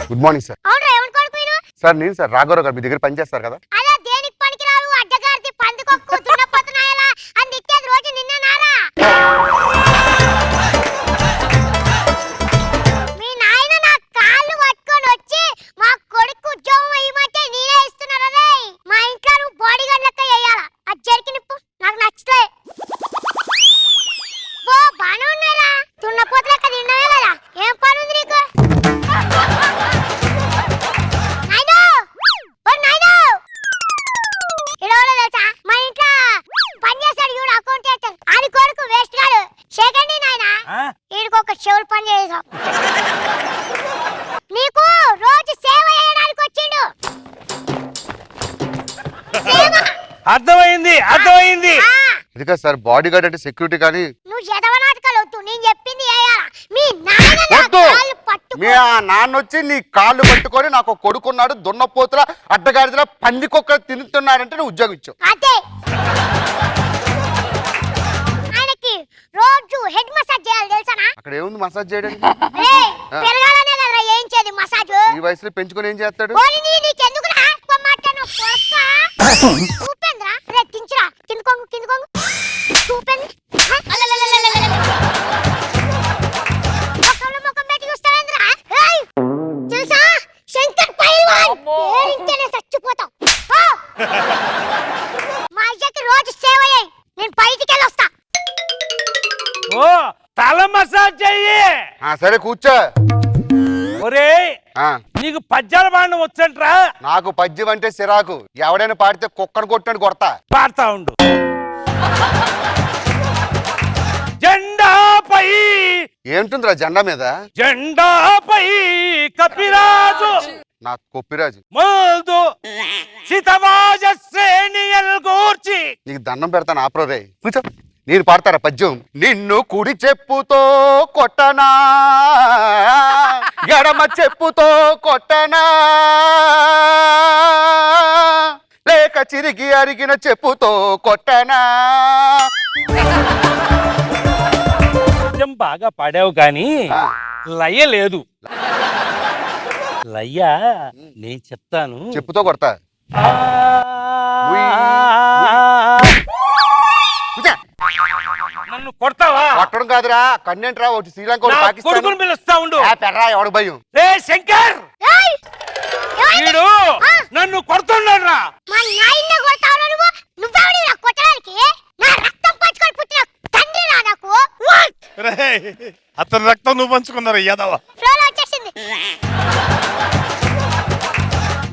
Good morning sir. Sir నేను సార్ రాఘవరావు గారు మీ దగ్గర పనిచేస్తారు కదా. నీకు రోజు సేవ చేయడానికి వచ్చిండు. అర్థమైంది. అది సార్ బాడీ గార్డ్ అంటే సెక్యూరిటీ కానీ. నువ్వు ఎదవనాటకాలు వద్దు, నేను చెప్పింది చేయాలా. మీ నాయన నా వద్దు. కాళ్ళు పట్టుకో. మీ నాన్న వచ్చి నీ కాళ్ళు పట్టుకొని నాకు కొడుకున్నాడు దున్నపోతుల అడ్డగాడిదల పందికొక్క తింటున్నాడంటే నువ్వు ఉద్యోగం ఇచ్చావు. అదే ఆయనకి రోజు హెడ్ మసాజ్ చేయాలి తెలుసానా? అక్కడ ఏముంది మసాజ్ చేయడానికి? పెరగాలనే కదరా చేయించేది మసాజ్. ఈ వయసులో పెంచుకొని ఏం చేస్తాడు? నీకెందుకురా మాట్లాడు చూపేంద్రా. రే కించురా, కిందుకోంగు చూపేంది. ముఖం పెట్టి చూస్తావేంద్రా? తెలుసా శంకర్ పైల్వాన్ పేరింటేనే చచ్చిపోతావు. మా అయ్యకి రోజు సేవ చేయి, నేను బయటికి వెళ్ళొస్తా. ఓ తల మసాజ్ చెయ్యి. సరే కూర్చో. ఒరే నీకు పద్యాల పాడడం వచ్చంట్రా? నాకు పద్యం అంటే సిరాకు. ఎవడైనా పాడితే కుక్కను కొట్టినట్టు కొడతా. పాడతా ఉండు. జెండాపై ఏంటుందిరా జెండా మీద? జెండాపై కపిరాజు నా కొప్పిరాజు మోదు సితవాజ శ్రేణియల్ గూర్చి. నీకు దండం పెడతాను ఆప్రో రే. కూర్చో. నేను పాడతారా పద్యం? నిన్ను కుడి చెప్పుతో కొట్టనా, ఎడమ చెప్పుతో కొట్టనా, లేక చిరిగి అరిగిన చెప్పుతో కొట్టనా. బాగా పాడావు కానీ లయ లేదు. లయ నేను చెప్తాను. చెప్పుతో కొడతా. నన్ను కొడతావా? కొట్టడం కాదురా, కన్నెంట్రా. ఒకటి శ్రీలంక, ఒకటి పాకిస్తాన్. కొడుకుని పిలుస్తా ఉండు. పెర్రా ఎవడు భయం. రే శంకర్, వీడు నన్ను కొడుతున్నాడు రా. మా నాయన కొడతావురా నువ్వు? నువ్వెవడిరా కొట్టడానికి? నా రక్తం పంచుకొని పుట్టిన తండ్రి రా నాకు. అతని రక్తం నువ్వు పంచుకున్నారు యాదవ. ఫ్లోలో వచ్చేసింది.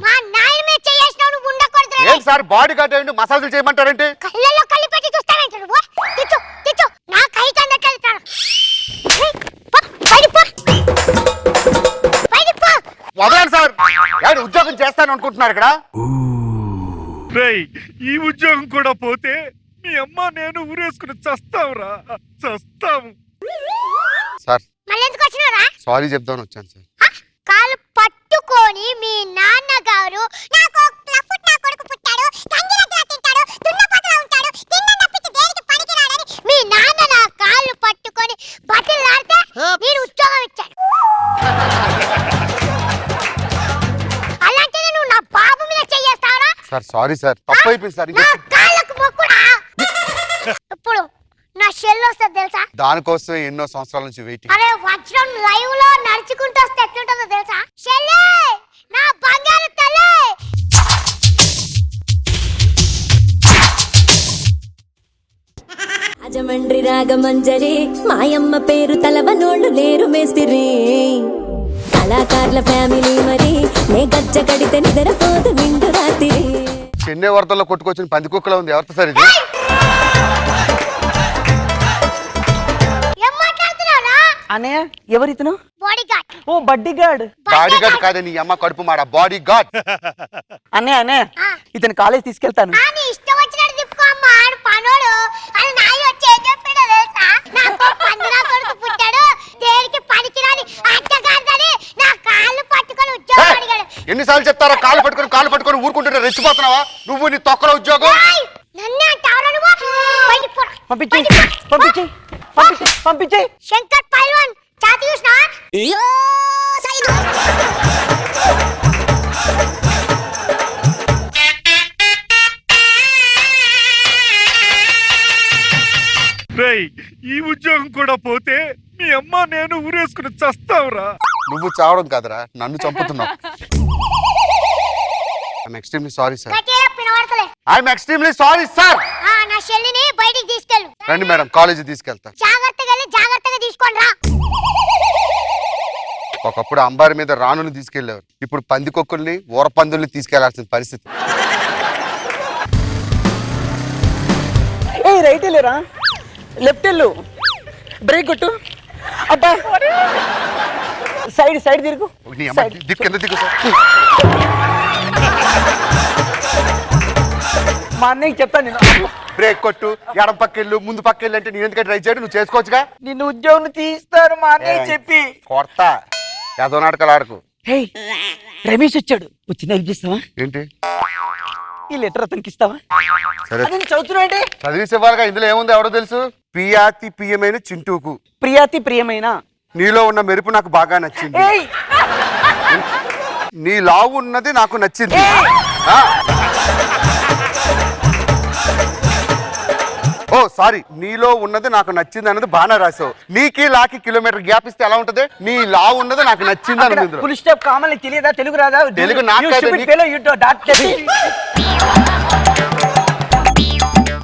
మా నాయన మీద చేయేసినావు, నువ్వు ఉండకూడదు. ఏం సార్ బాడీ గార్డ్ ఏంటి మసాజులు చేయమంటారంటే? కళ్ళల్లో కళ్ళు పెట్టి చూస్తావేంటి నువ్వు? తిచ్చు నా కై కందట్లేదు. వదలండి సార్. ఎవడు ఉద్యోగం చేస్తాను అనుకుంటున్నారు ఇక్కడ? రేయ్ ఈ ఉద్యోగం కూడా పోతే మీ అమ్మ నేను ఊరేసుకుని చస్తావురా, చస్తాము. సార్ మళ్ళీ ఎందుకు వచ్చినారా? సారీ చెప్దామని వచ్చాను సార్. కాలు పట్టుకొని మీ నాన్నగారు నాకు నా కొడుకు పుట్టాడు, గంగిరెద్దులా తింటాడు, దున్నపోతులా ఉంటాడు, తిన్న నప్పితే దేనికి పనికిరాడని మీ నాన్న నా కాళ్ళు పట్టుకొని బతిలాడితే నేను ఉద్యోగం ఇచ్చాను. అలాంటిది నువ్వు నా బాబు మీద చెయ్యేస్తావరా? సార్ సారీ సార్, తప్పు అయిపోయింది సార్. నా కాళ్ళకు మొక్కుడా? ఇప్పుడు నా షెల్ వస్తుంది తెలుసా? దానికోసం ఎన్నో సంవత్సరాల నుంచి వెయిటింగ్. అరే వజ్రం లైవ్ లో నడుచుకుంటూ వస్తే ఎట్లుంటుందో తెలుసా? షెల్లే నా బంగారు తల్లి. రాజమండ్రి రాగమంజరి మాయమ్మ పేరు తలవనోళ్ళు లేరు మేస్తిరి కళాకారుల ఫ్యామిలీ మరి నే గజ్జ కడితే నిద్రపోదు నిండు రాత్రి చెన్నై వరదల్లో కొట్టుకొచ్చిన పంది కుక్కలా ఉంది. ఎవరితో సార్ ఇది? ఏం మాట్లాడుతున్నావురా? అన్నయ్య ఎవరితను? Body guard. ఓ బడ్డీ గార్డ్. బాడీ గార్డ్ కాదు, నీ అమ్మ కడుపు మాడ బాడీ గార్డ్. అన్నయ్య అన్నయ్య ఇతను కాలేజ్ తీసుకెళ్తాను. నీ ఇష్టం వచ్చినట్టు తిప్పుకో అమ్మా. ఆడు పనోడు. అది నాయి వచ్చి ఏం చెప్పాడో తెలుసా? నాకు పందిరా కొడుకు పుట్టాడు, దేనికి పనికిరాని అట్టగాడని నా కాళ్ళు పట్టుకొని ఉద్యోగం అడిగాడు. ఎన్నిసార్లు చెప్తారా కాళ్ళు పట్టుకొని ఊరుకుంటుంటే రెచ్చిపోతున్నావా నువ్వు? నీ తొక్కల ఉద్యోగం. నన్నే అంటావురా నువ్వు? బయటికి పోరా. పంపించే శంకర్ పైల్వాన్ చాతి చూసినా? రేయ్ ఈ ఉద్యోగం కూడా పోతే మీ అమ్మ నేను ఊరేసుకుని చస్తావురా. నువ్వు చావడం కాదురా, నన్ను చంపుతున్నావు. I'm extremely sorry sir. గట్టిగా పినవడతలే. I'm extremely sorry sir. నా షెల్లిని బయటికి తీసుకెళ్ళు. రండి మేడం, కాలేజీ తీసుకెళ్తా. జాగ్రత్తగా వెళ్ళి జాగ్రత్తగా తీసుకోండి రా. ఒకప్పుడు అంబారి మీద రాణుని తీసుకెళ్లేవారు, ఇప్పుడు పందికొక్కుల్ని ఊరపందుల్ని తీసుకెళ్లాల్సిన పరిస్థితి. ఏ రైట్ వెళ్ళరా, లెఫ్ట్ వెళ్ళు, బ్రేక్ కొట్టు, అబ్బా సైడ్ తిరుగు. నీ అమ్మ దిక్కు కింద దిక్కు సార్. మా అన్నయ్యకి చెప్తాను నేను. బ్రేక్ కొట్టు, ఎడం పక్కెళ్ళు, ముందు పక్కెళ్ళు అంటే నేను ఎందుకంటే ట్రై చేయడు, నువ్వు చేసుకోవచ్చుగా. నిన్ను ఉద్యోగం తీస్తారు మా అన్నయ్య చెప్పి. కొడతా ఏదో నాటకాలు ఆడకు. హే రమేష్ వచ్చాడు, వచ్చింది హెల్ప్ చేస్తావా? ఏంటి ఈ లెటర్ అతనికి ఇస్తావా? సరే అది చదువుతున్నా చదివేసి ఇవ్వాలిగా. ఇందులో ఏముంది ఎవడో తెలుసు? ప్రియాతి ప్రియమైన చింటూకు. ప్రియాతి ప్రియమైన నీలో ఉన్న మెరుపు నాకు బాగా నచ్చింది. ఏయ్ నీ లావు ఉన్నది నాకు నచ్చింది. ఓ సారీ, నీలో ఉన్నది నాకు నచ్చింది అన్నది బాగా రాసావు. నీకి లాకి కిలోమీటర్ గ్యాప్ ఇస్తే ఎలా ఉంటది? నీ లావు ఉన్నది నాకు నచ్చింది అన్నది. ఫుల్ స్టాప్ కామన్ తెలియదా? తెలుగు రాదా? తెలుగు నాకు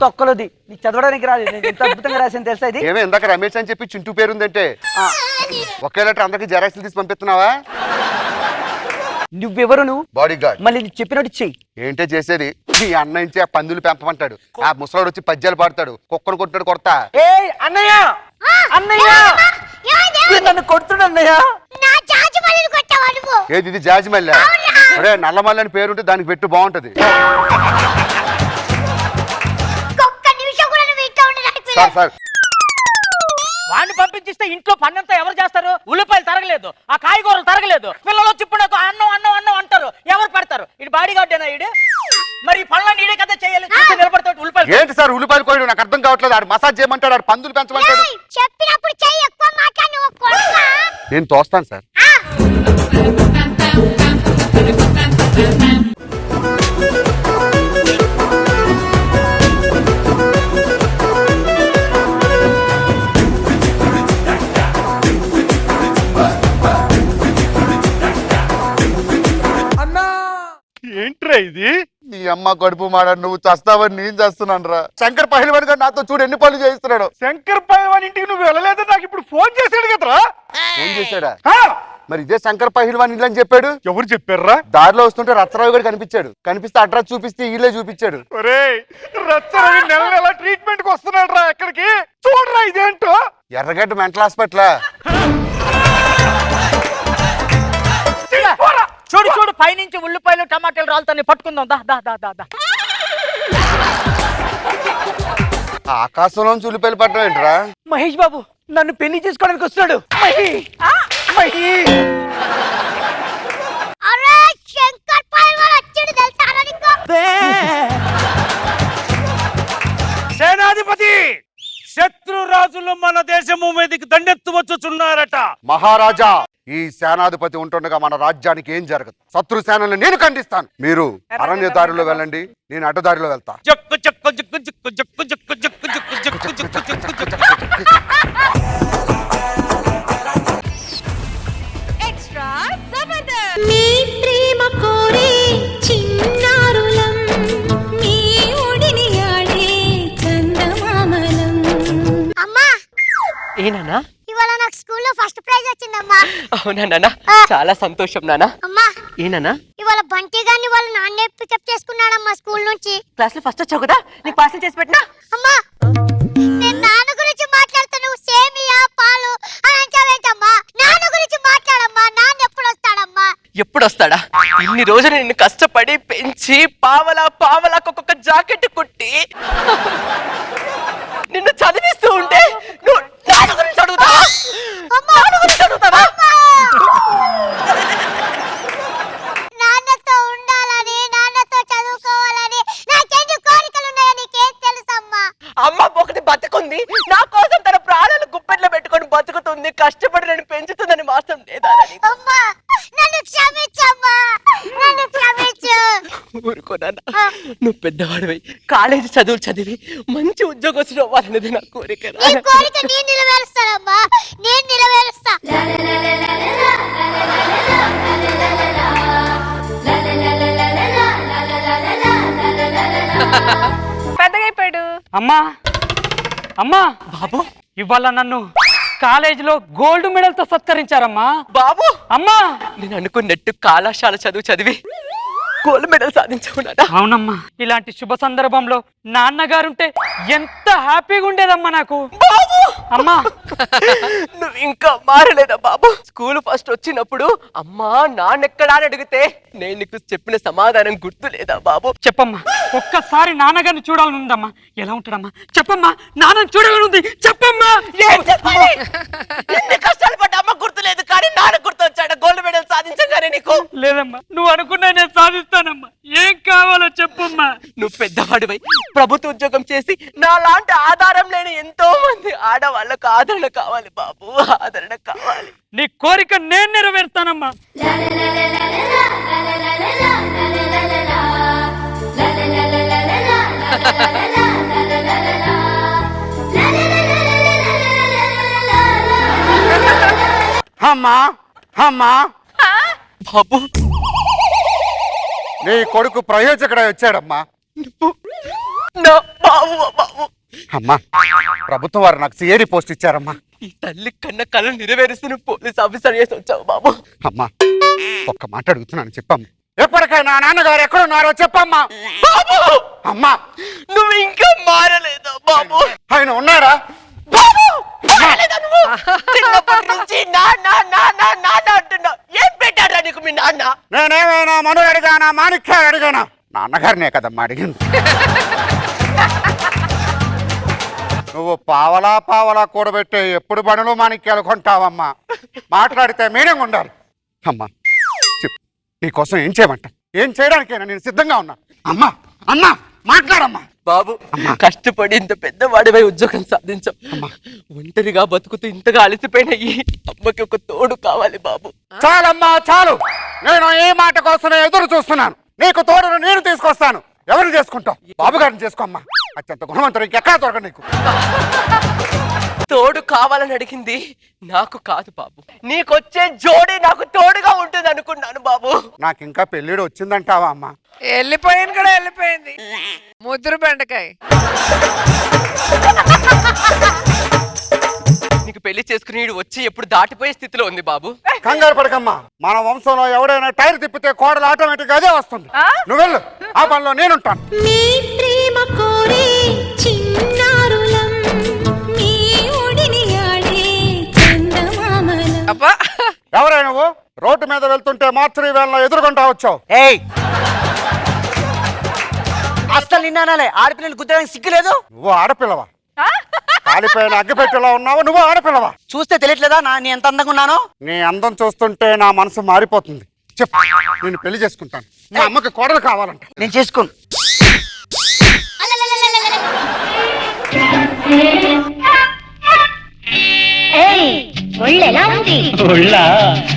తొక్కలోది నీకు చదవడానికి రాదు. ఎంత అద్భుతంగా రాసింది తెలుసా ఇది? ఏమే ఇందాక రమేష్ అని చెప్పి చింటూ పేరుందంటే ఒకే లెటర్ అందరికి జెరాక్స్లు తీసి పంపిస్తున్నావా? నువ్వెవరు? నువ్వు బాడీ గార్డ్. మళ్ళీ చెప్పినట్టు చెయ్యి. ఏంటో చేసేది? మీ అన్న నుంచి ఆ పందులు పెంపమంటాడు, ఆ ముసలాడు వచ్చి పద్యాలు పాడతాడు, కుక్కను కొట్టాడు కొడతా. ఏ అన్నయ్య అన్నయ్య నన్ను కొడుతున్నా అన్నయ్య. నా జాజిమల్లిని కొట్టావా నువ్వు? ఏది ఇది? జాజిమల్లె? అరే నల్లమల్లి అని పేరుంటే దానికి పెట్టు, బాగుంటది. ఒక్క నిమిషం కూడా నువ్వు ఇంట్లో ఉండడానికి సార్ సార్ వాడిని పంపించిస్తే ఇంట్లో పన్నంతా ఎవరు చేస్తారు? ఉల్లిపాయలు తరగలేదు, ఆ కాయగూరలు తరగలేదు, పిల్లలు వచ్చి ఇప్పుడు నాకు అన్నం అన్నం అన్నం అంటారు. ఎవరు పెడతారు? ఇది బాడీ గార్డేనా? ఈడు మరి పనులు నీడే కదా చేయాలి. నిలబడతాడు ఉల్లిపాయలు. ఏంటి సార్ ఉల్లిపాయలు కోయడం? నాకు అర్థం కావట్లేదు. ఆడు మసాజ్ చేయమంటాడు, ఆడు పందులు పెంచమంటాడు. చెప్పినప్పుడు చెయ్యి ఎక్కువ మాట్లాడు నువ్వు కొడుకా. నేను తోస్తాను సార్. ఏంట్రా ఇది? నీ అమ్మ కడుపు మాడ, నువ్వు చస్తావని నేను చేస్తున్నాను రా. శంకర్ పహిల్వాన్ గారు నాతో చూడు ఎన్ని పనులు చేయిస్తున్నాడు. శంకర్ పైల్వాన్ ఇంటికి నువ్వు వెళ్ళలేదు, నాకు ఇప్పుడు ఫోన్ చేశాడు కదరా. ఫోన్ చేశాడా? మరి ఇదే శంకర్ పహిల్వాన్ ఇల్లు అని చెప్పాడు. ఎవరు చెప్పారా? దారిలో వస్తుంటే రత్నరావు గారు కనిపించాడు, కనిపిస్తే అడ్రస్ చూపిస్తే ఇల్లే చూపించాడు. ఒరేయ్ రచ్చరవి నెల నెల ట్రీట్మెంట్ కి వస్తున్నాడు రా ఎక్కడికి. చూడరా ఇదేంటో. ఎర్రగడ్డ మెంటల్ హాస్పిటల్. చూడు చూడు పైనుంచి ఉల్లిపాయలు టమాటాలు రాలుతాన్ని పట్టుకుందాం. దా దా దా దా దా. ఆకాశంలోంచి ఉల్లిపాయలు పట్టడం ఏంట్రా? మహేష్ బాబు నన్ను పెళ్లి చేసుకోవడానికి వస్తున్నాడు. అరే శంకర్ పైల్వాన్ వచ్చాడు తెలుసా నీకు? సేనాధిపతి, శత్రు రాజులు మన దేశము మీదకి దండెత్తు వచ్చుచున్నారట. మహారాజా, ఈ సేనాధిపతి ఉంటుండగా మన రాజ్యానికి ఏం జరగదు. శత్రు సేనల్ని నేను ఖండిస్తాను. మీరు అరణ్య దారిలో వెళ్ళండి, నేను అడ్డదారిలో వెళ్తా. జక్కు జక్కు జక్కు జక్కు జక్కు జక్కు జక్కు జక్కు జక్కు జక్కు జక్కు జక్కు. Extra Zabardast. మీ ప్రేమ కోరే చిన్నారులం, మీ ఒడిని ఆడే చందమామలం. అమ్మా ఏనా? ఇవాళ నాకు స్కూల్లో ఫస్ట్ ప్రైజ్ వచ్చిందమ్మా. అవునా నాన్న? చాలా సంతోషం నాన్న. అమ్మా ఏనా? ఇవాళ బంటి గారిని వాళ్ళ నాన్నే పికప్ చేసుకున్నాడమ్మా స్కూల్ నుంచి. క్లాస్ లో ఫస్ట్ వచ్చావు కదా, నీకు పార్సల్ చేసి పెట్టినా. అమ్మా నేను నాన్న గురించి మాట్లాడుతా, నువ్వు సేమియా పాలు అని అంటావేంటమ్మా? నాన్న గురించి మాట్లాడమ్మా. నాన్న ఎప్పుడు వస్తాడమ్మా? ఎప్పుడు వస్తాడా? ఇన్ని రోజులు నిన్ను కష్టపడి పెంచి పావలా ఒక్కొక్క జాకెట్ కుట్టి నిన్ను చదివిస్తూ ఉంటే నువ్వు నాన్న గురించి అడుగుతావా? నాన్న గురించి అడుగుతావా? నాన్నతో ఉండాలని, నాన్నతో చదువుకోవాలని నాకెన్ని కోరికలు ఉన్నాయో నీకేం తెలుసమ్మా? అమ్మ ఒకటి బతుకుంది, నా కోసం తన ప్రాణాలు గుప్పెట్లో పెట్టుకొని బతుకుతుంది, కష్టపడి నేను పెంచుతుందని మాత్రం లేదా? అమ్మా నన్ను క్షమించమ్మా, నన్ను క్షమించు. ఊరుకోనా? నువ్వు పెద్దవాడివై కాలేజీ చదువులు చదివి మంచి ఉద్యోగస్తులు అవ్వాలనేది నా కోరిక. నీ కోరిక నేను నెరవేరుస్తానమ్మా, నేను నెరవేరుస్తా. పెద్దగా అయిపోయాడు. అమ్మా అమ్మా బాబు, ఇవాళ నన్ను కాలేజీలో గోల్డ్ మెడల్ తో సత్కరించారమ్మా. బాబు, అమ్మా నేను అనుకున్నట్టు కళాశాల చదువు చదివి గోల్డ్ మెడల్ సాధించుకున్నాడా? అవునమ్మా, ఇలాంటి శుభ సందర్భంలో నాన్నగారుంటే ఎంత హ్యాపీగా ఉండేదమ్మా నాకు. అమ్మా నువ్వు ఇంకా మారలేదా బాబు? స్కూల్ ఫస్ట్ వచ్చినప్పుడు అమ్మా నాన్నెక్కడా అని అడిగితే నేను నీకు చెప్పిన సమాధానం గుర్తు లేదా బాబు? చెప్పమ్మా, ఒక్కసారి నాన్నగారిని చూడాలని ఉందమ్మా. ఎలా ఉంటాడమ్మా చెప్పమ్మా, నాన్నని చూడాలని ఉంది చెప్పమ్మా. ఏం చెప్పాలి? ఎన్ని కష్టాలు పడ్డా అమ్మ గుర్తులేదు, కానీ నాన్న గుర్తు వచ్చాడు గోల్డ్ మెడల్ సాధించగానే నీకు. లేదమ్మా, నువ్వు అనుకున్నా నేను సాధిస్తానమ్మా. ఏం కావాలో చెప్పమ్మా. నువ్వు పెద్దవాడివై ప్రభుత్వ ఉద్యోగం చేసి నా లాంటి ఆధారం లేని ఎంతో మంది ఆడవాళ్ళకు ఆదరణ కావాలి బాబు, ఆదరణ కావాలి. నీ కోరిక నేను నెరవేరుస్తానమ్మా. అమ్మా అమ్మా, బాబు నీ కొడుకు ప్రయోజకుడై వచ్చాడమ్మా. నా బాబు బాబు. అమ్మా, ప్రభుత్వం వారు నాకు సిఐడి పోస్ట్ ఇచ్చారమ్మా. ఈ తల్లి కన్న కళ నెరవేరుస్తున్న పోలీస్ ఆఫీసర్ చేసి వచ్చావు బాబు. అమ్మా ఒక్క మాట అడుగుతున్నాను, చెప్పమ్మా. ఎప్పటికైనా నాన్నగారు ఎక్కడున్నారో చెప్పమ్మా. బాబు, అమ్మా నువ్వు ఇంకా మారలేదా బాబు? ఆయన ఉన్నారా? బాబు, మారలేదా నువ్వు? చిన్నప్పటి నుంచి నాన్న నాన్న నాన్న అంటున్నావు. ఏం పెట్టారా నీకు మీ నాన్న? నేనేమైనా మనులు అడిగానా, మాణిక్యాలు అడిగానా? నాన్నగారినే కదమ్మా అడిగింది. నువ్వు పావలా కూడబెట్టే ఎప్పుడు బడులు మాణిక్యాలు కొంటావమ్మా. మాట్లాడితే మీనింగ్ ఉండాలి. అమ్మా చెప్పు, నీకోసం ఏం చేయమంటా? ఏం చేయడానికైనా నేను సిద్ధంగా ఉన్నా. అమ్మా అమ్మా మాట్లాడమ్మా. బాబు, కష్టపడి ఇంత పెద్దవాడిపై ఉద్యోగం సాధించాం. ఒంటరిగా బతుకుతూ ఇంతగా అలసిపోయిన ఈ అమ్మకి ఒక తోడు కావాలి బాబు. చాలమ్మా చాలు, నేను ఈ మాట కోసమే ఎదురు చూస్తున్నాను. నీకు తోడును నేను తీసుకొస్తాను. ఎవరు చేసుకుంటావు? బాబు గారిని చేసుకోమ్మా. అత్యంత గుణవంతుడు ఇంకెక్కడా దొరకదు నీకు. తోడు కావాలని అడిగింది నాకు కాదు బాబు, నీకొచ్చే జోడి నాకు తోడుగా ఉంటుంది అనుకున్నాను బాబు. నాకు ఇంకా పెళ్ళిడు వచ్చిందంటావా అమ్మా? వెళ్ళిపోయింది కూడా వెళ్ళిపోయింది. ముద్దురు బెండకాయ. నీకు పెళ్లి చేసుకుని వీడు వచ్చి ఎప్పుడు దాటిపోయే స్థితిలో ఉంది బాబు. కంగారు పడకమ్మా. మన వంశంలో ఎవడైనా టైర్ తిప్పితే కోడలు ఆటోమేటిక్ అదే వస్తుంది. నువ్వు వెళ్ళు, ఆ పనిలో నేనుంటాను. మీ ప్రేమ కోరే చిన్నారులం, మీ ఒడిని ఆడే చందమామలం. అబ్బా, ఎవరై నువ్వు? రోడ్డు మీద వెళ్తుంటే మార్చరీ వేళ ఎదురుకుంటా వచ్చావు. ఏయ్ అస్సలు నిన్నానాలే ఆడపిల్లలు గుద్దడానికి సిగ్గులేదు. నువ్వు ఆడపిల్లవా? కాలిపోయిన అగ్గిపెట్టెలా ఉన్నావు. నువ్వు ఆడపిల్లవా? చూస్తే తెలియట్లేదా నీ ఎంత అందంగా ఉన్నానో? నీ అందం చూస్తుంటే నా మనసు మారిపోతుంది. చెప్పు, నేను పెళ్లి చేసుకుంటాను. మా అమ్మకి కోడలు కావాలంట. నేను చేసుకోను.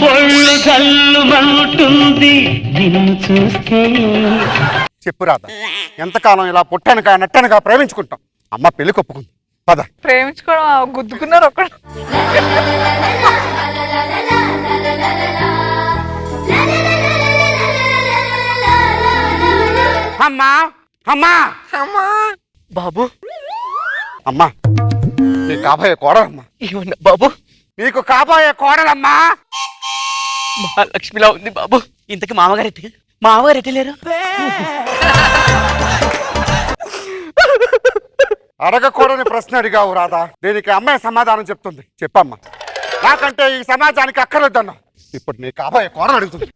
ఒళ్ళు కల్లుమంటుంది నిన్ను చూస్తే. చెప్పు రాదా, ఎంతకాలం ఇలా పుట్టనక నట్టనగా ప్రేమించుకుంటాం? అమ్మ పెళ్లి కొప్పుకుంది, పద. ప్రేమించుకోవడం గుద్దుకున్నారు ఒకడు. అమ్మా అమ్మా అమ్మా బాబు. అమ్మా, నీ కాబోయే కోడలమ్మా. ఏమన్నా బాబు? నీకు కాబోయే కోడలమ్మా. మహాలక్ష్మిలా ఉంది బాబు. ఇంతకి మామగారు ఎట్టి లేరు? అడగకూడని ప్రశ్న అడిగావు రాధా. దీనికి అమ్మాయి సమాధానం చెప్తుంది. చెప్పమ్మా. నాకంటే ఈ సమాజానికి అక్కర్లేదన్నా. ఇప్పుడు నీ కాబోయే కోడలు అడుగుతుంది.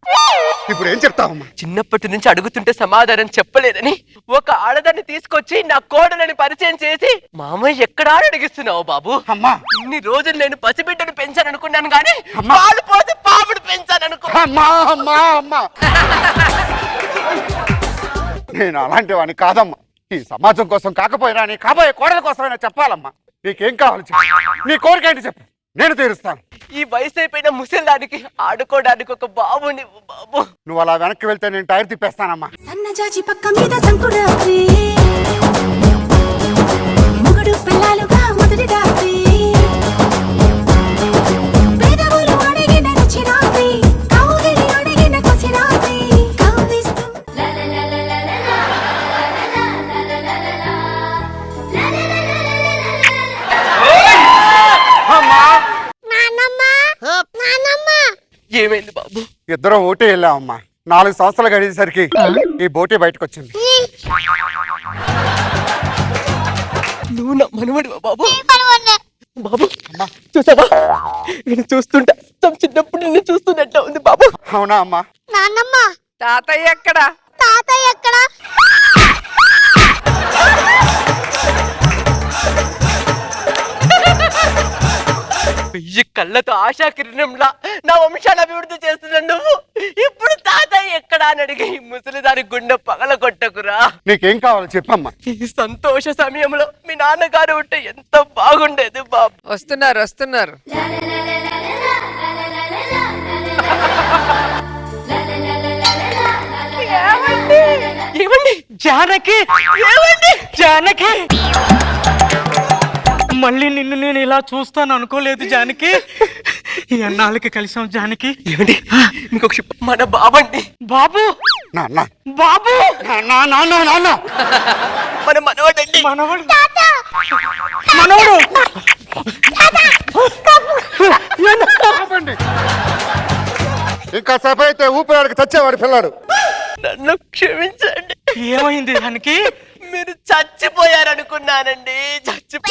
ఇప్పుడు ఏం చెప్తావమ్మా? చిన్నప్పటి నుంచి అడుగుతుంటే సమాధానం చెప్పలేదని ఒక ఆడదాన్ని తీసుకొచ్చి నా కోడలని పరిచయం చేసి మామయ్య ఎక్కడా అడిగిస్తున్నావు బాబు? అమ్మా, ఇన్ని రోజులు నేను పసిబిడ్డను పెంచాను అనుకున్నాను కానీ పాలు పోసి పాముడు పెంచాను అనుకో. అమ్మా అమ్మా అమ్మా, నేను అలాంటి వాడిని కాదమ్మా. ఈ సమాజం కోసం కాకపోయినా నీ కాబోయే కోడల కోసమైనా చెప్పాలమ్మా. నీకేం కావాలి చెప్పు. నీ కోరిక ఏంటి చెప్పు, నేను తీరుస్తాను. ఈ వయసు అయిపోయిన ముసలిదానికి ఆడుకోవడానికి ఒక బాబు నువ్వు బాబు. నువ్వు అలా వెనక్కి వెళ్తే నేను టైర్ తిప్పేస్తానమ్మా. సన్నజాజి పక్క మీద సంకురాత్రి మొగుడు పిల్లలుగా మొదటి రాత్రి పేదవులు అడిగిన రుచి రాత్రి కౌగిలి అడిగిన కొసి రాత్రి కౌగిస్తూ ఏమైంది బాబు? ఇద్దరు ఓటీ వెళ్ళామమ్మా. 4 సంవత్సరాలు గడిచేసరికి ఈ బోటీ బయటకు వచ్చింది. నువ్వు నా మనవడివా బాబు? బాబు చూసావా, నేను చూస్తుంటా చిన్నప్పుడు నిన్ను చూస్తున్నట్టు ఉంది బాబు. అవునా అమ్మా? నాన్నమ్మ, తాతయ్య ఎక్కడా? తాతయ్య ఎక్కడ? వెయ్యి కళ్ళతో ఆశా కిరణంలా నా వంశాన్ని అభివృద్ధి చేస్తున్నా నువ్వు ఇప్పుడు తాతయ్య ఎక్కడా అని అడిగి ఈ ముసలిదాని గుండె పగల కొట్టకురా. నీకేం కావాలో చెప్పమ్మా. ఈ సంతోష సమయంలో మీ నాన్నగారు ఉంటే ఎంత బాగుండేది బాబు. వస్తున్నారు. ఏమండి జానకి? ఏమండి జానకి? మళ్ళీ నిన్ను నేను ఇలా చూస్తాను అనుకోలేదు జానకి. ఎన్నాళ్ళకి కలిసాం జానకి. ఏమండి మీకు ఒక మన బాబండి. బాబు నాన్న, బాబు నాన్న, మన మనవడండి. మనవడు మనవడు ఇంకా సేపు అయితే ఊపిరాడికి చచ్చేవాడు పిల్లాడు. నన్ను క్షమించండి. ఏమైంది దానికి? మీరు చచ్చిపోయారనుకున్నానండి. చచ్చిపో